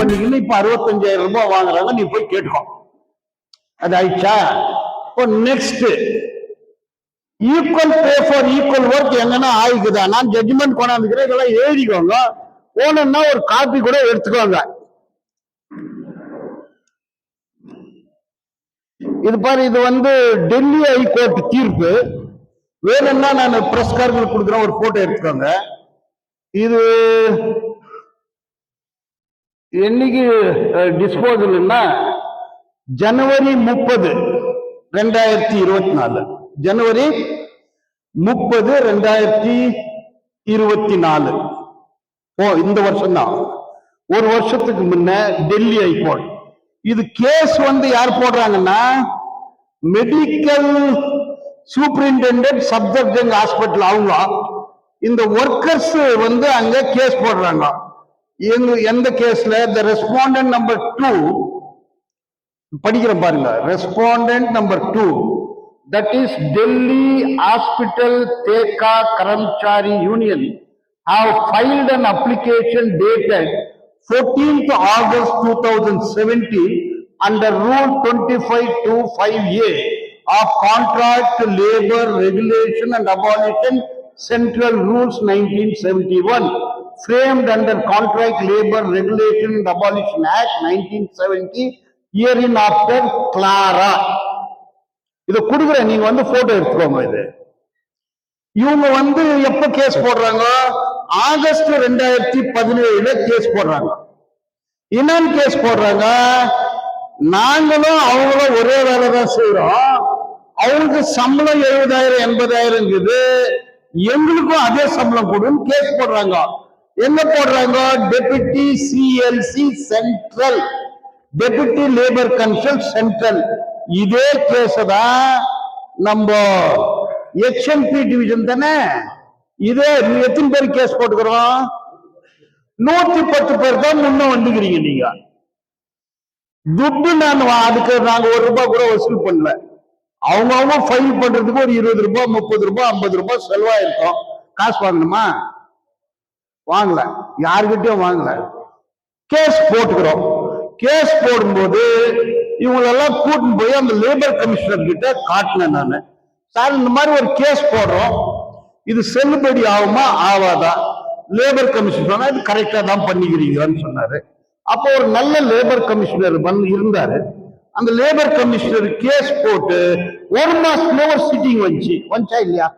பண்ணிக்கணும். இப்ப 65,000 ரூபாய் வாங்குறாங்க, நீ போய் கேட்டுக்கோ. அது ஆயிடுச்சா? இப்போ next equal pay for equal work எங்கன்னா ஆயிக்குதா? நான் ஜட்ஜ்மெண்ட் கொண்டாந்துக்கிறேன், இதெல்லாம் எழுதிக்கோங்க. போனா ஒரு காப்பி கூட எடுத்துக்கோங்க. இது பாரு, இது டெல்லி ஹைகோர்ட் தீர்ப்பு. வேணும்னா நான் பிரஸ்காரங்களுக்கு கொடுக்குறேன், ஒரு போட்டோ எடுத்துக்கோங்க. இது என்னைக்கு டிஸ்போசல்னா ஜனவரி 30, 2024. ஜனவரி 30, 2024. இந்த வருஷம் தான். ஒரு வருஷத்துக்கு முன்ன டெல்லி ஹைகோர்ட். இது கேஸ் யார் போடுறாங்கன்னா மெடிக்கல் சூப்பரிண்டெண்டன்ட் சப்ஜெக்ட் ஹாஸ்பிட்டல். அவங்க இந்த ஒர்க்கர்ஸ் அங்க கேஸ் போடுறாங்க. எந்த கேஸ்ல? த ரெஸ்பாண்டன்ட் நம்பர் 2 படிக்கிறேன் பாருங்க. Respondent number 2, that is Delhi hospital Theka Karmachari union have filed an application dated 14th August 2017 under Rule 25(2)(5)(a) of Contract Labor Regulation and Abolition Central Rules 1971, framed under Contract Labor Regulation and Abolition Act 1970, herein after Clara. இதை கொடுக்குறேன், நீங்க photo எடுத்துக்கோங்க. இது இவங்க எப்ப case போடுறாங்க? August 2017 case போடுறாங்க. என்னன்னு கேஸ் போடுறாங்க? நாங்களும் அவங்களும் ஒரே வேலை தான் செய்யறோம். அவங்களுக்கு சம்பளம் 70,000 80,000 இருக்குது, எங்களுக்கும் அதே சம்பளம் கொடுன்னு கேஸ் போடுறாங்க. என்ன போடுறாங்க? Deputy CLC central, deputy labour commission central. இதே கேஸ் தான் நம்ம எச்எம்பி டிவிஷன் தானே. இதே எத்தனை பேர் கேஸ் போட்டுக்கிறோம்? 110 பேர் தான் முன்ன வந்துக்கிறீங்க. நீங்க துட்டு நான் அதுக்கு நாங்க 1 ரூபாய் கூட வசூல் பண்ணல. அவங்க ஃபைல் பண்றதுக்கு ஒரு 20 ரூபாய் 30 ரூபாய் 50 ரூபாய் செலவா இருக்கும். காசு வாங்கணுமா? வாங்கல, யாருக்கிட்டையும் வாங்கல. கேஸ் போட்டுக்கிறோம். கேஸ் போடும்போது இவங்களெல்லாம் கூட்டின்னு போய் அந்த லேபர் கமிஷனர் கிட்ட காட்டினேன் நான். சார், இந்த மாதிரி ஒரு கேஸ் போடுறோம், இது செல்லுபடி ஆகுமா ஆவாதா? லேபர் கமிஷனர் சொன்னா இது கரெக்டா தான் பண்ணிக்கிறீங்கன்னு சொன்னாரு. அப்போ ஒரு நல்ல லேபர் கமிஷனர் இருந்தாரு. அந்த லேபர் கமிஷனர் கேஸ் போட்டு 1 மாசத்துல ஒரு சிட்டிங் வந்துச்சா இல்லையா?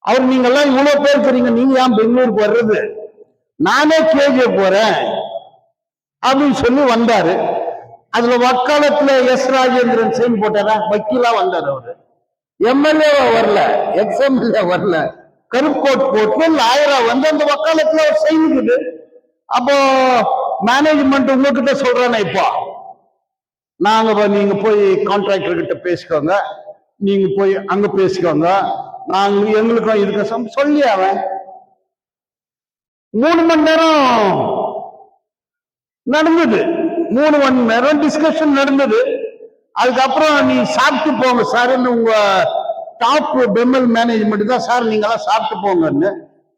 அவர் நீங்க எல்லாம் இவ்வளவு பேர் இருக்கிறீங்க, நீங்க ஏன் பெங்களூருக்கு வர்றது? நானே கேஜே போறேன் அப்படின்னு சொல்லி வந்தாரு. அதுல வக்காலத்துல எஸ் ராஜேந்திரன் சைன் போட்டாரா? வக்கீலா வந்தாரு. அவரு எம்எல்ஏ வரல, எக்ஸ்எம்எல்ஏ வரல, கருப்பு கோட் போட்டு லாயரா அந்த வக்காலத்துல ஒரு சைன் இருக்குது. அப்போ மேனேஜ்மெண்ட் உங்ககிட்ட சொல்றானே, இப்போ நீங்க போய் கான்ட்ராக்டர் கிட்ட பேசிக்கோங்க, நீங்க போய் அங்க பேசிக்கோங்க, நாங்க எங்களுக்கும் இதுக்கு சொல்லி அவன் 3 மணி நேரம் நடந்தது. 3 மணி நேரம் டிஸ்கஷன் நடந்தது. அதுக்கப்புறம் நீ சாப்பிட்டு போங்க சார்ன்னு உங்க டாப் பெம்எல் மேனேஜ்மெண்ட் தான், சார் நீங்களாம் சாப்பிட்டு போங்கன்னு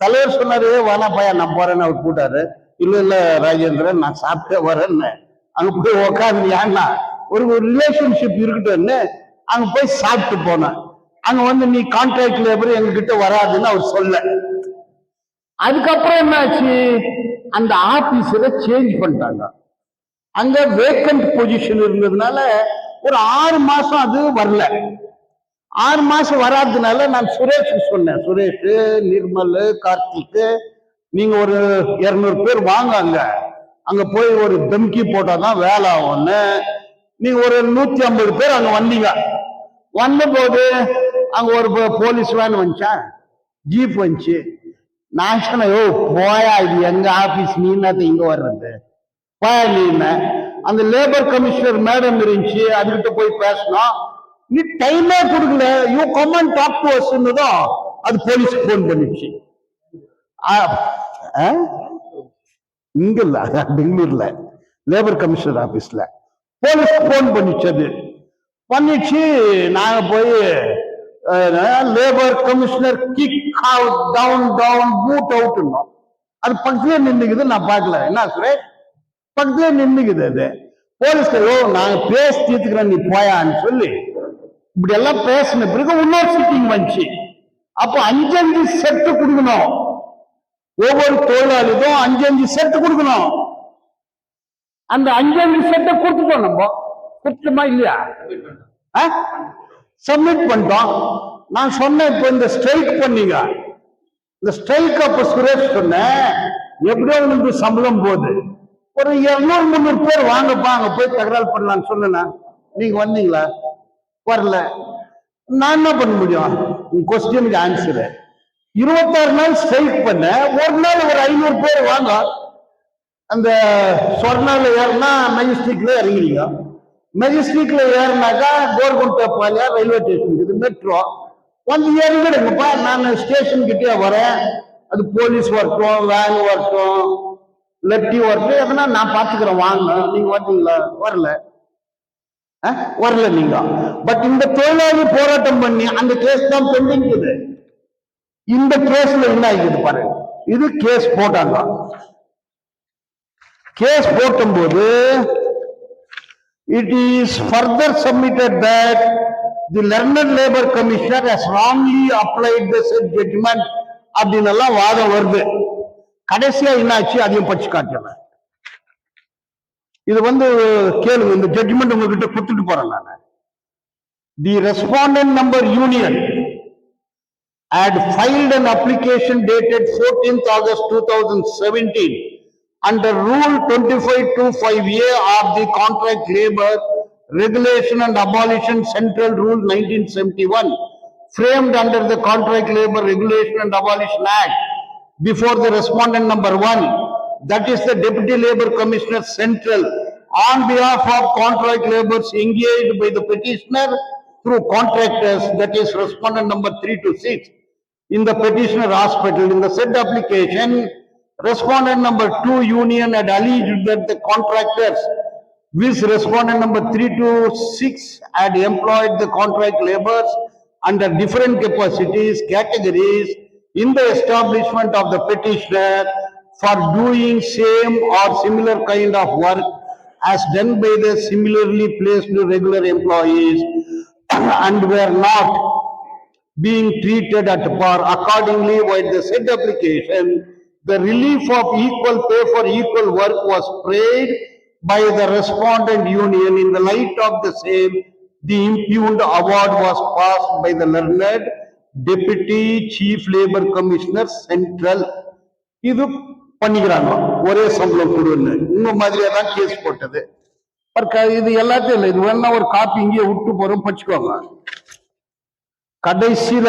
தலைவர் சொன்னாரு. வானா பையா நான் போறேன்னு அவர் கூட்டாரு. இல்ல ராஜேந்திரன், நான் சாப்பிட்டே வரேன்னு அங்க போய் உக்காந்து ஏன்னா ஒரு ரிலேஷன்ஷிப் இருக்கட்டும்னு அங்க போய் சாப்பிட்டு போனேன். அங்க நீ கான்ட்ராக்ட் லேபர் எங்க கிட்ட வராதுன்னு அவர் சொல்ல. அதுக்கப்புறம் என்னாச்சு? அந்த ஆபீஸரை சேஞ்ச் பண்ணிட்டாங்க. அங்க வேக்கண்ட் பொசிஷன் இருந்ததுனால ஒரு 6 மாசம் அது வரல. 6 மாசம் வராததுனால நான் சுரேஷ் சொன்னேன், சுரேஷ், நிர்மல், கார்த்திக், நீங்க ஒரு 200 பேர் வாங்க, அங்க போய் ஒரு தம்கி போட்டாதான் வேலை ஆகும்னு. நீங்க ஒரு 150 பேர் அங்க வந்தீங்க. வந்த போது அங்க ஒரு போலீஸ் வேன் வந்துச்சா, ஜீப் வந்துச்சு. நான் சொன்னேன், போயா, இது எங்க ஆபீஸ், நீ என்னத்த இங்க வர்றது, போயா நீ. அந்த லேபர் கமிஷனர் மேடம் இருந்துச்சு, அதுகிட்ட போய் பேசணும். நீ டைமே கொடுக்கல, you come and talk to us தான் அது போலீஸ்க்கு போன் பண்ணிச்சு. இங்க இல்ல, பெங்களூர்ல லேபர் கமிஷனர் ஆபீஸ்ல போலீஸ்க்கு போன் பண்ணிச்சு. பண்ணிச்சு. நாங்க போய் labour commissioner kick out, down down, boot out. அது பக்கத்துல நின்றுக்குது, நான் பார்க்கல. என்ன சுரேஷ் பக்கத்துல நின்னுக்குது. அது போலீஸ்காரோ நாங்க பேசி தீர்த்துக்கிறோம், நீ போயான்னு சொல்லி இப்படி எல்லாம் பேசின பிறகு இன்னொரு சிட்டிங் வந்துச்சு. அப்போ 5 செட்டு கொடுக்கணும், ஒவ்வொரு தொழிலாளிக்கும் 5 செட்டு கொடுக்கணும். அந்த 5 செட்டை கொடுத்துட்டோம். நம்ம கொடுத்துமா இல்லையா? சப்மிட் பண்ணிட்டோம். நான் சொன்னேன், இப்ப இந்த ஸ்ட்ரைக் பண்ணீங்க, இந்த ஸ்ட்ரைக் அப்ப சுரேஷ் சொன்னேன், எப்படியோ உங்களுக்கு சம்பளம் போகுது, ஒரு 200-300 பேர் வாங்கப்பா, அங்க போய் தகராறு பண்ணலான்னு சொன்னேன். நீங்க வந்தீங்களா? வரல. நான் என்ன பண்ண முடியும்? உங்க கொஸ்டினுக்கு ஆன்சரு 26 நாள் ஸ்ட்ரைக் பண்ண, ஒரு நாள் ஒரு 500 பேர் வாங்க. அந்த சொர்ணால ஏறினா மெஜஸ்டிக்ல இறங்கிடுங்க, மெஜஸ்டிக்ல ஏறினாக்கா கோர்குண்டா பாலியா ரயில்வே ஸ்டேஷன் மெட்ரோ வந்து ஏறிடுங்கப்பா. நான் ஸ்டேஷன் கிட்டே வரேன், அது போலீஸ் வரட்டும், வேன் வரட்டும், லெப்டி வரட்டும், எதனா நான் பாத்துக்கிறேன், வாங்க. நீங்க வந்தீங்களா? வரல. வரல நீங்க. பட் இந்த தொழிலாளி போராட்டம் பண்ணி அந்த கேஸ் தான் பெண்டிங் இருக்குது. இந்த கேஸ்ல என்ன ஆகிடுது பாருங்க. இது கேஸ் போட்டாங்க. கேஸ் போடும்போது it is further submitted that the learned labor commissioner has wrongly applied the said judgment அப்படின்னு எல்லாம் வாதம் வருது. கடைசியா என்னாச்சு அதையும் படிச்சு காட்டுறேன். இது கேளுங்க, இந்த ஜட்ஜ்மெண்ட் உங்ககிட்ட கொடுத்துட்டு போறேன் நான். The respondent number union had filed an application dated 14th August 2017 under Rule 2525A of the Contract Labor Regulation and Abolition Central Rule 1971, framed under the Contract Labor Regulation and Abolition Act, before the respondent number 1, that is the Deputy Labor Commissioner Central, on behalf of contract laborers engaged by the petitioner through contractors, that is respondent number 3 to 6, in the petitioner hospital. In the said application, respondent number 2 union had alleged that the contractors, which respondent number 3 to 6 had employed the contract laborers under different categories in the establishment of the petitioner for doing same or similar kind of work as done by the similarly placed regular employees and were not being treated at par. Accordingly, while the said application, the relief of equal pay for equal work was prayed by the respondent union. In the light of the same, the impugned award was passed by the learned Deputy Chief Labor Commissioner Central. இது பண்ணிக்கிறாங்க, ஒரே சம்பளம் கொடுன்னு. இந்த மாதிரியா தான் case போட்டது. இது எல்லாத்தையும் இல்லை, இது வேணா ஒரு காப்பி இங்கே விட்டு போறோம், படிச்சுக்கோங்க. கடைசியில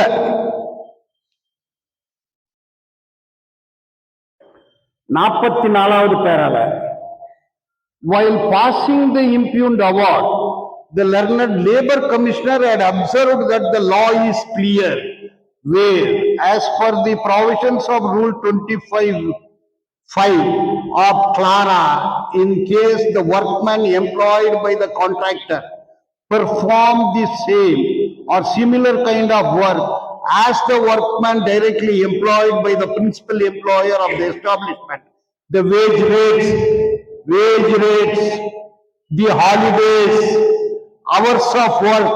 44வது பேரால, while passing the impugned award, the learned labor commissioner had observed that the law is clear, where as per the provisions of Rule 25(5) of CLARA, in case the workman employed by the contractor perform the same or similar kind of work as the workman directly employed by the principal employer of the establishment, the wage rates, the holidays, hours of work,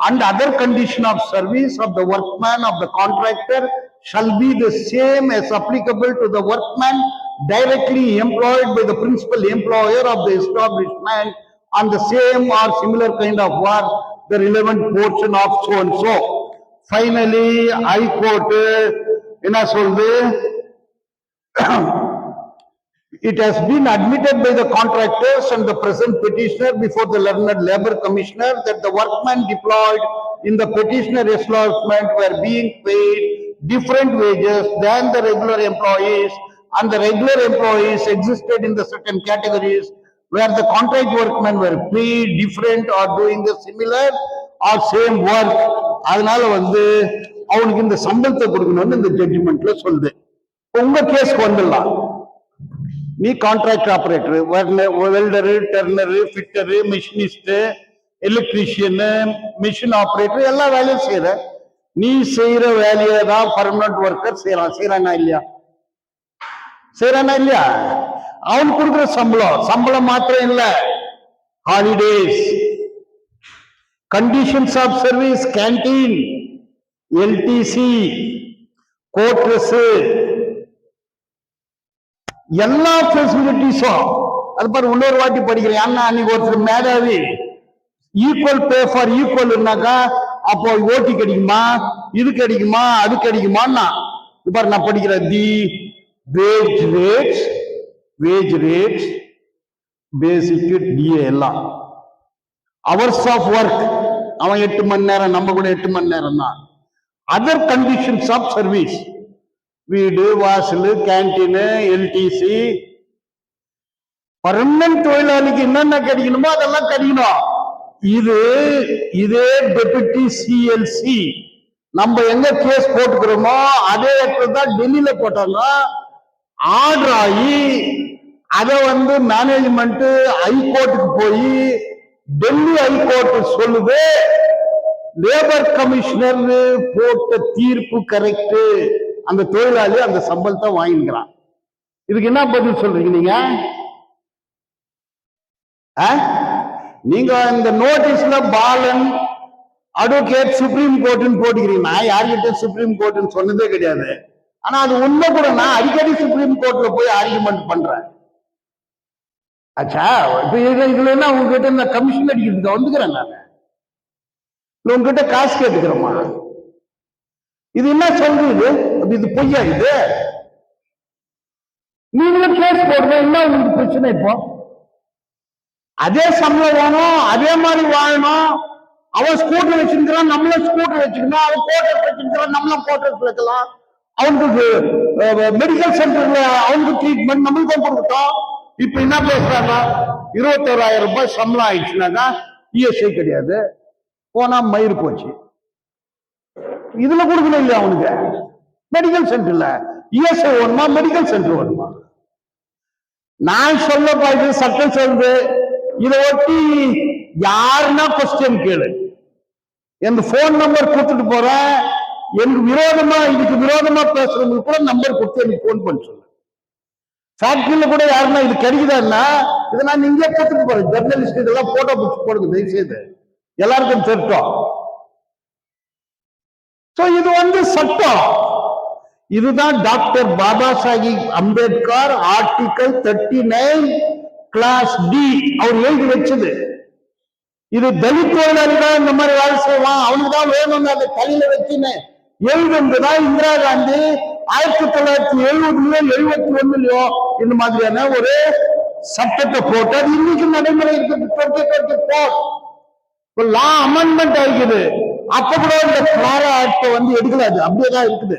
and other condition of service of the workman of the contractor shall be the same as applicable to the workman directly employed by the principal employer of the establishment on the same or similar kind of work, the relevant portion of so and so. Finally, High Court என்ன சொல்லுது? It has been admitted by the contractors and the present petitioner before the learned labor commissioner that the workmen deployed in the petitioner establishment were being paid different wages than the regular employees, and the regular employees existed in the certain categories where the contract workmen were paid different or doing the similar or same work. அதனால அவனுக்கு இந்த சம்பளத்தை கொடுக்கணும்னு இந்த ஜட்ஜ்மெண்ட்ல சொல்லுது. உங்க கேஸ்க்கு வந்துடலாம். நீ contract operator, welder, turner, fitter, machinist, electrician, machine operator, எல்லா வேலையும் செய்யற. நீ செய்யற வேலையை தான் பர்மனன்ட் ஒர்க்கர் செய்யறானா இல்லையா? அவன் கொடுக்குற சம்பளம் மாத்திரம் இல்ல, holidays, conditions of service, canteen, LTC, quarters, எல்லா பெசிலிட்டிஸும். அது பாரு, இன்னொரு வாட்டி படிக்கிறேன். அண்ணா அன்னைக்கு ஒருத்தர் மேதாவி ஈக்குவல் பே ஃபார் ஈக்குவல்னாக்கா அப்போ ஓட்டி கிடைக்குமா, இது கிடைக்குமா, அது கிடைக்குமான்னா பாரு நான் படிக்கிறேன். தி வேஜ் ரேட்ஸ் பேசிக் டிஏ எல்லாம், ஹவர்ஸ் ஆஃப் ஒர்க் அவன் 8 மணி நேரம், நம்ம கூட 8 மணி நேரம் தான். அதர் கண்டிஷன்ஸ் ஆஃப் சர்வீஸ், வீடு வாசல், கேன்டீனு, எல்டிசி, பர்மனன்ட் தொழிலாளிக்கு என்னென்ன கிடைக்கணுமோ அதெல்லாம் கிடைக்கணும். இதே டெபுட்டி சிஎல்சி நம்ம எங்க கேஸ் போட்டுக்கிறோமோ அதே இடத்துல தான் டெல்லியில போட்டாங்க. ஆர்டர் ஆகி அதை மேனேஜ்மெண்ட் ஹைகோர்ட்டுக்கு போய் டெல்லி ஹைகோர்ட் சொல்லுது லேபர் கமிஷனர் போட்ட தீர்ப்பு கரெக்ட், அந்த தொழிலாளி அந்த சம்பளத்தை வாங்கிக்கிறான். இதுக்கு என்ன பதில் சொல்றீங்க நீங்க இந்த நோட்டீஸ்ல பாலன் அட்வொகேட் சுப்ரீம் கோர்ட்னு போட்டுக்கிறீங்க. நான் யார்கிட்ட சுப்ரீம் கோர்ட்னு சொன்னதே கிடையாது. ஆனா அது உண்மை கூட. நான் அடிக்கடி சுப்ரீம் கோர்ட்ல போய் ஆர்குமெண்ட் பண்றேன். ஆச்சா, இப்ப இதுல என்ன உங்ககிட்ட இந்த கமிஷன் அடிக்கிறதுக்கு வந்துக்கிறேன் நான், உங்ககிட்ட காசு கேட்டுக்கிறோமா? இது என்ன சொல்றது? இது பொய்யா? இது நீங்களும் கேஸ் போடுறேன், என்ன உங்களுக்கு பிரச்சனை? இப்போ அதே சம்பளம் வேணும், அதே மாதிரி வாழணும். அவன் ஸ்கூட்டர் வச்சிருக்கிறான், நம்மளும் ஸ்கூட்டர் வச்சுக்கணும். அவன் கோட்டர்ஸ் வச்சிருக்கிறான், நம்மளும் கோட்டர்ஸ் வைக்கலாம். அவனுக்கு மெடிக்கல் சென்டர்ல அவனுக்கு ட்ரீட்மெண்ட் நம்மளுக்கும் கொடுக்கட்டும். இப்ப என்ன பேசுறாங்க? 21,000 ரூபாய் சம்பளம் ஆயிடுச்சுனாக்கா இஎஸ்ஐ கிடையாது, போனா மயிறு போச்சு. இதுல கொடுக்கணும் இல்லையா அவனுக்கு? மெடிக்கல் சென்டர்ல இஎஸ்ஐ வேணுமா, மெடிக்கல் சென்டர் வேணுமா? நான் சொல்ல பாய்து சட்டம் சொல்றது. இதை ஒட்டி யாருன்னா கொஸ்டின் கேளு. என் போன் நம்பர் கொடுத்துட்டு போறேன். எனக்கு இதுக்கு விரோதமா பேசுறவங்களுக்கு கூட நம்பர் கொடுத்து எனக்கு போன் பண்ண சொல்லு. ஃபேக்டரியில கூட யாருன்னா இது கிடைக்குதான்னா இதை நான் இங்கே கொடுத்துட்டு போறேன். ஜெர்னலிஸ்ட் இதெல்லாம் போட்டோ பிடிச்சி போடுங்க தயவு செய்து, எல்லாருக்கும் தெரியும். இது சட்டம். இதுதான் doctor Baba Saheb Ambedkar article 39 clause D அவர் எழுதி வச்சது. இது தலித் தொழிலாளிதான் இந்த மாதிரி வேலை செய்வான், அவனுக்கு தான் வேணும்னு அதை தலையில வச்சுன்னு எழுதுதான் இந்திரா காந்தி 1970 71 இந்த மாதிரியான ஒரு சட்டத்தை போட்டு அது இன்னைக்கு நடைமுறை இருக்குது. 2024 லா அமெண்ட்மெண்ட் ஆகிக்குது. அப்ப கூட இந்த கிளாரா ஆக்ட் எடுக்கலாது, அப்படியேதான் இருக்குது.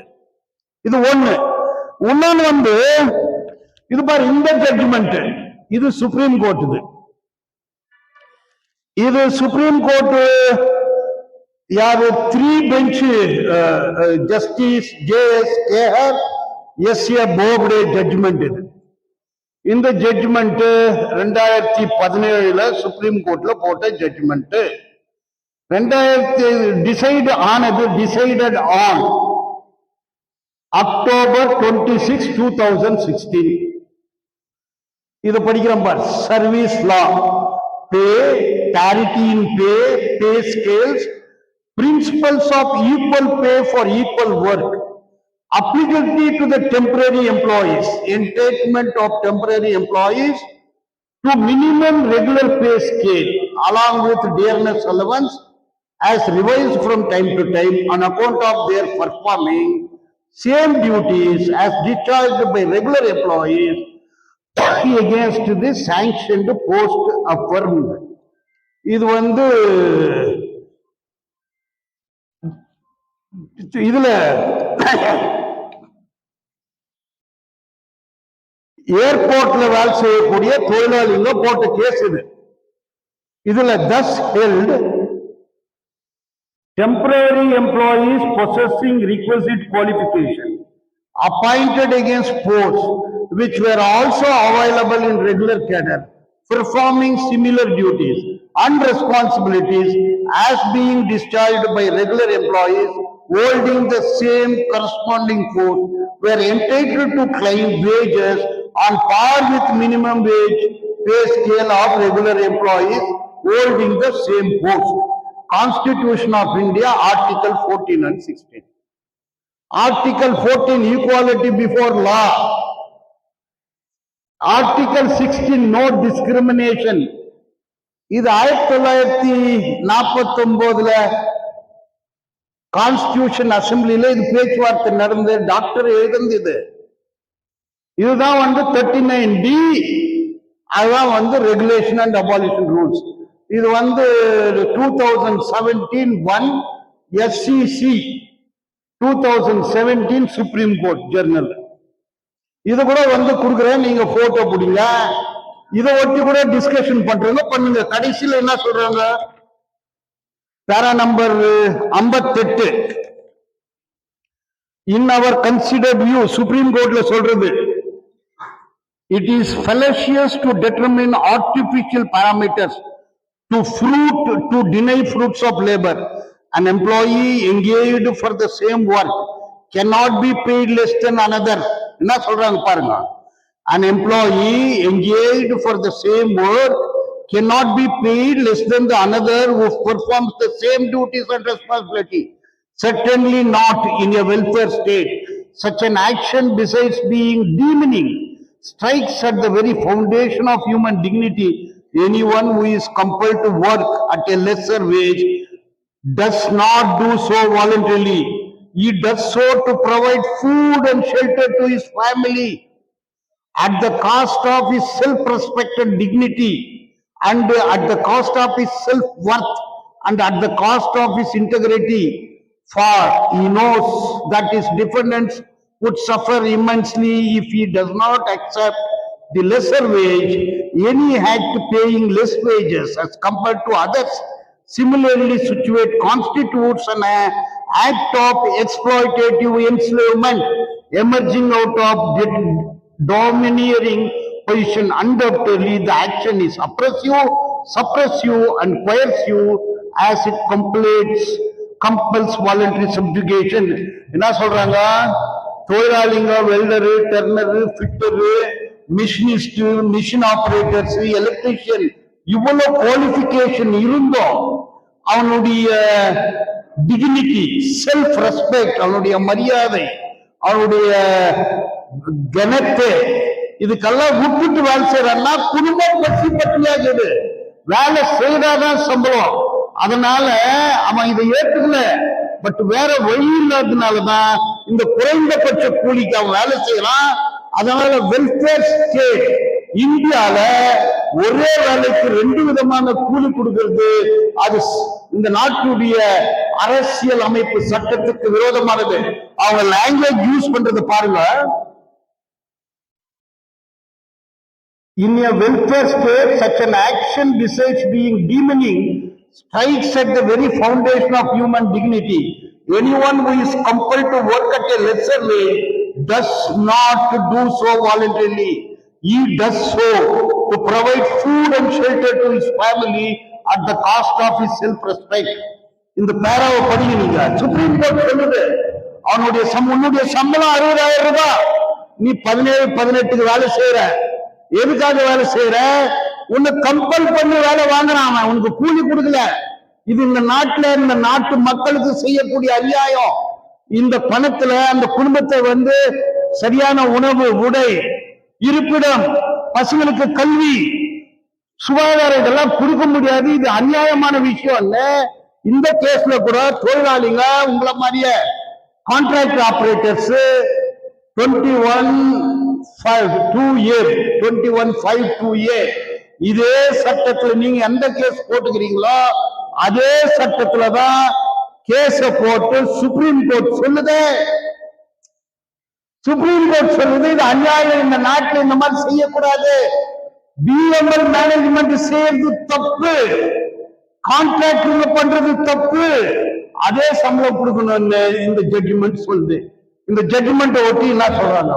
இது ஒண்ணு. இன்னொன்னு இது பாரு, இந்த ஜட்ஜ்மெண்ட் இது சுப்ரீம் கோர்ட். இது சுப்ரீம் கோர்ட் யாரு? 3 bench justice JS Khehar SA Bobde judgement. இது இந்த ஜட்ஜ்மெண்ட் 2017 சுப்ரீம் கோர்ட்ல போட்ட ஜட்ஜ்மெண்ட். 2000 decided on October 26, 2016. இது படிக்கிறோம் பார். Service law, pay, parity in pay, pay scales, principles of equal pay for equal work, applicability to the temporary employees, entitlement of temporary employees to minimum regular pay scale along with dearness allowance as revised from time to time on account of their performing same duties as discharged by regular employees against the sanctioned post affirmed. இது இதுல ஏர்போர்ட்ல வேலை செய்யக்கூடிய தொழிலாளிங்க போட்ட case இது. இதுல thus held temporary employees possessing requisite qualification appointed against posts which were also available in regular cadre performing similar duties and responsibilities as being discharged by regular employees holding the same corresponding post were entitled to claim wages on par with minimum wage pay scale of regular employees holding the same post. Constitution of India, Article 14 and 16. Article 14, equality before law. Article 16, no discrimination. இது 1949 constitution அசம்பிளில இது பேச்சுவார்த்தை நடந்து doctor எழுதுது. இதுதான் 39D, அதுதான் regulation and abolition rules. இது 2017 1 SCC 2017 supreme court journal. இது கூட கொடுக்குறேன், நீங்க போட்டோ பிடிங்க. இதை ஒட்டி கூட டிஸ்கஷன் பண்ணுங்க. கடைசியில் என்ன சொல்றாங்க, பேரா number 58, in our considered view, supreme கோர்ட்ல சொல்றது, it is fallacious to determine artificial parameters to deny fruits of labor. An employee engaged for the same work cannot be paid less than another. என்ன சொல்றாங்க பாருங்க, an employee engaged for the same work cannot be paid less than the another who performs the same duties and responsibility. Certainly not in a welfare state. Such an action, besides being demeaning, strikes at the very foundation of human dignity. Anyone who is compelled to work at a lesser wage does not do so voluntarily. He does so to provide food and shelter to his family at the cost of his self-respect and dignity, and at the cost of his self-worth, and at the cost of his integrity, for he knows that his dependents would suffer immensely if he does not accept the lesser wage. Any act paying less wages as compared to others similarly situated constitutes an act of exploitative enslavement emerging out of domineering position. Undoubtedly, the action is oppressive, suppressive, and coercive as it compels voluntary subjugation. என்ன சொல்றாங்க, தொழிலாளிங்க, welder, turner, fitter, machinist, machine operators, electrician, இவ்வளவு qualification இருந்தோம் அவனுடைய dignity, self respect, அவனுடைய மரியாதை, அவனுடைய கனத்தை, இதுக்கெல்லாம் விட்டுட்டு வேலை செய்யறான்னா குடும்பம் பற்றியாகுது. வேலை செய்யறாதான் சம்பளம். அதனால அவன் இதை ஏற்றுக்கல. பட் வேற வழி இல்லாததுனாலதான் இந்த குறைந்தபட்ச கூலிக்கு அவன் வேலை செய்யறான். அதனால வெல்ஃபேர் ஸ்டேட் இந்தியால ஒரே வேலைக்கு 2 விதமான கூலி கொடுக்கிறது, அது இந்த நாட்டுடைய அரசியல் அமைப்பு சட்டத்துக்கு விரோதமானது. அவங்க லாங்குவேஜ் யூஸ் பண்றது பாருங்க. In a welfare state, such an action, besides being demeaning, strikes at the very foundation of human dignity. Anyone who is compelled to work at a lesser wage does not do so voluntarily. He does so to provide food and shelter to his family at the cost of his self-respect. இந்த பேராவை படிங்க நீங்க. Supreme court சொல்லுது, உன்னுடைய சம்பளம் 60,000 ரூபாய், நீ 17-18 வேலை செய்யற, எதுக்காக வேலை செய்யற? உன்னை கம்பல் பண்ணி வேலை வாங்குறான், உனக்கு கூலி கொடுக்கல. இது இந்த நாட்டுல இந்த நாட்டு மக்களுக்கு செய்யக்கூடிய அநியாயம். இந்த பணத்துல அந்த குடும்பத்தை சரியான உணவு, உடை, இருப்பிடம், பசங்களுக்கு கல்வி, சுகாதாரம் இதெல்லாம் கொடுக்க முடியாது. இது அநியாயமான விஷயம் இல்ல. இந்த கேஸ்ல கூட தொழிலாளிங்க உங்களை மாதிரிய கான்ட்ராக்ட் ஆபரேட்டர்ஸ் 2152A இதே சட்டத்துல நீங்க எந்த கேஸ் போட்டுக்கிறீங்களோ அதே சட்டத்துலதான் கேஸ போட்டு சுப்ரீம் கோர்ட் சொல்லுது. சுப்ரீம் கோர்ட் சொல்லுது இது அநியாயம், இந்த நாட்டில் இந்த மாதிரி செய்யக்கூடாது. பிஎம்எல் மேனேஜ்மெண்ட் செய்யறது தப்பு, கான்ட்ராக்டர் பண்றது தப்பு, அதே சம்பளம் கொடுக்கணும்னு இந்த ஜட்ஜ்மெண்ட் சொல்லுது. இந்த ஜட்ஜ்மெண்ட் ஒட்டி என்ன சொல்றாங்க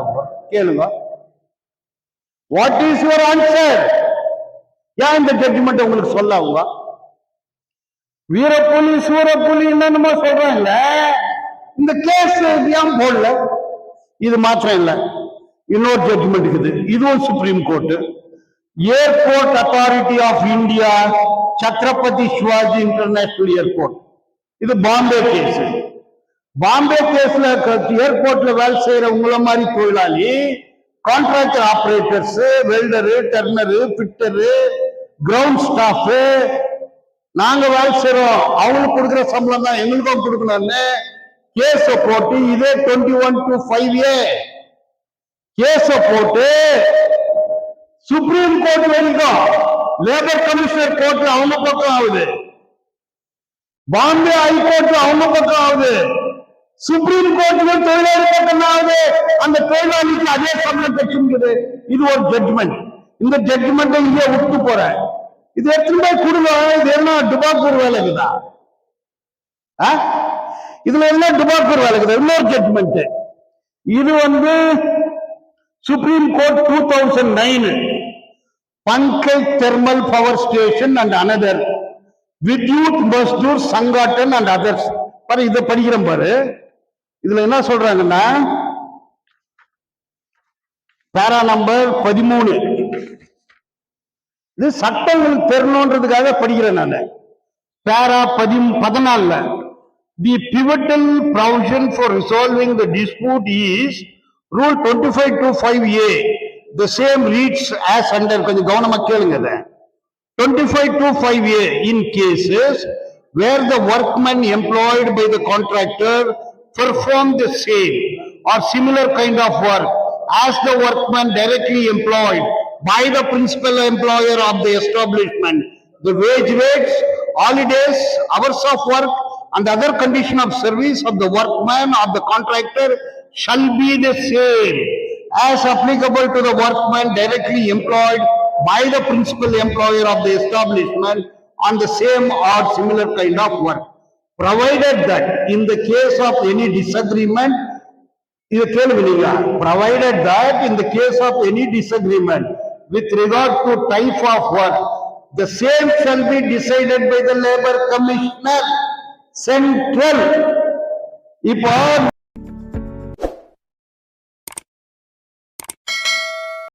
கேளுங்க. What is your answer? ஏன் இந்த ஜட்ஜ்மெண்ட் உங்களுக்கு சொல்ல அவங்க வீரப்புலி சூரப்புலி என்னன்னு சொல்றாங்க. இந்த கேஸ் ஏன் போடல? இது மாத்திரம் இல்ல, இன்னொரு ஜட்ஜ்மெண்ட் இருக்குது, இதுவும் supreme court. Airport authority of India, Chhatrapati Shivaji international airport, இது பாம்பே கேஸ். பாம்பே கேஸ்ல ஏர்போர்ட்ல வேலை செய்யற உங்கள மாதிரி தொழிலாளி, contractor operators, welder, turner, fitter, ground staff, நாங்க வேலை செய்யறோம், அவங்களுக்கு கொடுக்குற சம்பளம் தான் எங்களுக்கும் கொடுக்கணும்னு கேஸ போட்டு, இதே 21-5A கேஸ போட்டு சுப்ரீம் கோர்ட் வரைக்கும் லேபர் கமிஷனர் கோர்ட் அவங்க பக்கம் ஆகுது, பாம்பே ஹைகோர்ட் அவங்க பக்கம் ஆகுது, சுப்ரீம் கோர்ட்ல தொழிலாளி பக்கம் ஆகுது. அந்த தொழிலாளிக்கு அதே சம்பளம் கிடைச்சிருக்குது. இது ஒரு ஜட்ஜ்மெண்ட். இந்த ஜட்ஜ்மெண்ட் இங்கே விட்டு போறேன். இது எத்தனை போய் கொடுங்க. இது என்ன டுபாக்கூர் வேலைக்குதா? இதுல என்ன டுபாக்கூர் வேலைக்குதா? இன்னொரு ஜட்ஜ்மெண்ட். இது supreme court 2009 Panki thermal power station and another Vidyut Mazdoor Sangathan and others. பாரு, இதை படிக்கிறேன் பாரு. இதுல என்ன சொல்றாங்கன்னா, பேரா நம்பர் 13, இது சட்டங்களுக்கு தெரியணுன்றதுக்காக படிக்கிறேன் நான். Para 14, the pivotal provision for resolving the dispute is rule 25-5A. the same reads as under, கொஞ்சம் கவனமா கேளுங்க. 25-5A in cases where the workman employed by the contractor perform the same or similar kind of work as the workman directly employed by the principal employer of the establishment. The wage rates, holidays, hours of work and other condition of service of the workman or the contractor shall be the same as applicable to the workman directly employed by the principal employer of the establishment on the same or similar kind of work, provided that in the case of any disagreement, provided that in the case of any disagreement with regard to type of work, the same shall be decided by the labor commissioner central. இப்போ